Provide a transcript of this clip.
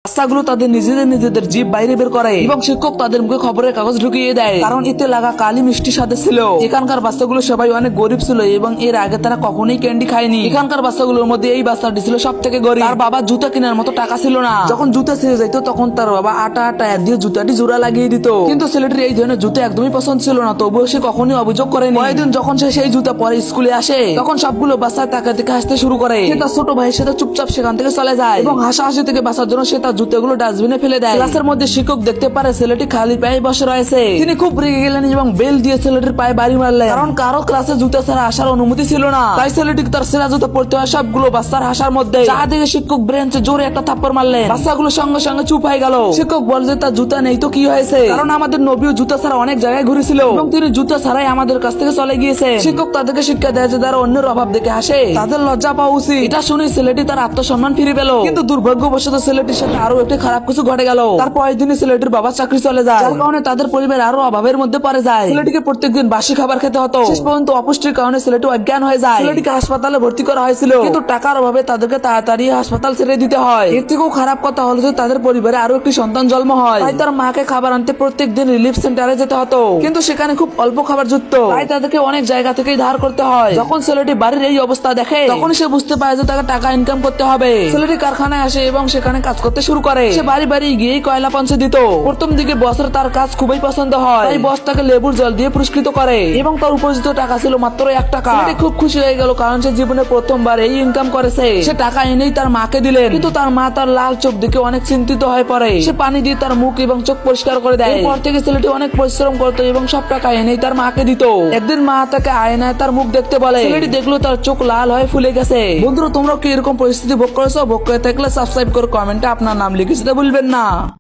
বাচ্চাগুলো তাদের নিজেদের জিভ বাইরে বের করে এবং শিক্ষক তাদের মুখে খবরের কাগজ ঢুকিয়ে দেয়, কারণ এতে লাগা কালি মিষ্টি স্বাদে ছিল। এখানকার বাচ্চাগুলো সবাই অনেক গরিব ছিল এবং এর আগে তারা কখনোই ক্যান্ডি খায়নি। এখানকার বাচ্চাগুলোর মধ্যে এই বাচ্চাটি ছিল সব থেকে গরিব। তার বাবা জুতা কেনার মতো টাকা ছিল না। যখন জুতা ছিঁড়ে যেত তখন তার বাবা আটা দিয়ে জুতাটি জোড়া লাগিয়ে দিত। কিন্তু ছেলেটির এই ধরনের জুতা একদমই পছন্দ ছিল না, তবুও সে কখনোই অভিযোগ করেনি। কয়েকদিন যখন সে সেই জুতা পরে স্কুলে আসে তখন সবগুলো বাচ্চা তাকে দেখে হাসতে শুরু করে। সে তার ছোট ভাইয়ের সাথে চুপচাপ সেখান থেকে চলে যায় এবং হাসাহাসি থেকে বাঁচার জন্য সে তার জুতাগুলো ডাস্টবিনে ফেলে দেয়। ক্লাসের মধ্যে শিক্ষক দেখতে পারে ছেলেটি খালি পায়ে বসে রয়েছে। তিনি খুব রেগে গেলেন এবং বেল দিয়ে ছেলেটির পায়ে বাড়ি মারলেন, কারণ কারো ক্লাসে জুতা ছাড়া আসার অনুমতি ছিল না। তাই ছেলেটিকে তার সেরা জুতা পড়তে হয় সবগুলো বাচ্চার হাসার মধ্যে। যা দেখে শিক্ষক ব্রেঞ্চে জোরে একটা থাপ্পড় মারলেন। বাচ্চাগুলো সঙ্গে সঙ্গে চুপ হয়ে গেল। শিক্ষক বলে যে তার জুতা নেই তো কি হয়েছে, কারণ আমাদের নবীও জুতা ছাড়া অনেক জায়গায় ঘুরেছিল এবং তিনি জুতা ছাড়াই আমাদের কাছ থেকে চলে গিয়েছে। শিক্ষক তাদেরকে শিক্ষা দেয় যে যারা অন্যের অভাব দেখে হাসে তাদের লজ্জা পাওয়া উচিত। এটা শুনে ছেলেটি তার আত্মসম্মান ফিরে পেল। কিন্তু দুর্ভাগ্যবশত ছেলেটির সাথে আরো একটি খারাপ কিছু ঘটে গেল। তারপর দিনই ছেলেটির বাবার চাকরি চলে যায়, যার কারণে তাদের পরিবার আরো অভাবের মধ্যে পড়ে যায়। ছেলেটিকে প্রত্যেকদিন বাসি খাবার খেতে হতো। শেষ পর্যন্ত অপুষ্টির কারণে ছেলেটি অজ্ঞান হয়ে যায়। ছেলেটিকে হাসপাতালে ভর্তি করা হয়েছিল, কিন্তু টাকার অভাবে তাদেরকে তাড়াতাড়ি হাসপাতাল ছেড়ে দিতে হয়। এর থেকেও খারাপ কথা হলো যে তাদের পরিবারে আরো একটি সন্তান জন্ম হয়। তাই তার মাকে খাবার আনতে প্রত্যেকদিন রিলিফ সেন্টারে যেতে হতো, কিন্তু সেখানে খুব অল্প খাবার যুক্ত। তাই তাদেরকে অনেক জায়গা থেকেই ধার করতে হয়। যখন ছেলেটি বাড়ির এই অবস্থা দেখে তখন সে বুঝতে পারে যে তাকে টাকা ইনকাম করতে হবে। ছেলেটি কারখানায় আসে এবং সেখানে কাজ করতে শুরু করে। সে বাড়ি বাড়ি গিয়ে কয়লা পৌঁছে দিত। প্রথম দিকে বসের তার কাজ খুবই পছন্দ হয়, তাই বস তাকে লেবুর জল দিয়ে পুরস্কৃত করে এবং তার উপার্জিত টাকা ছিল মাত্র 1 টাকা। ছেলেটি খুব খুশি হয়ে গেল, কারণ সে জীবনে প্রথমবার এই ইনকাম করেছে। সে টাকা এনেই তার মাকে দিলেন, কিন্তু তার মা তার লাল চোখ দেখে অনেক চিন্তিত হয়ে পড়ে। সে পানি দিয়ে তার মুখ এবং চোখ পরিষ্কার করে দেয়। এরপর থেকে ছেলেটি অনেক পরিশ্রম করতো এবং সব টাকা এনেই তার মাকে দিত। একদিন মা তাকে আয়নায় তার মুখ দেখতে বলে। ছেলেটি দেখলো তার চোখ লাল হয়ে ফুলে গেছে। বন্ধুরা, তোমরা কি এরকম পরিস্থিতি ভোগ করেছো? ভোগ করে থাকলে সাবস্ক্রাইব করে কমেন্টে আপনার নাম লিখে যেতে ভুলবেন না।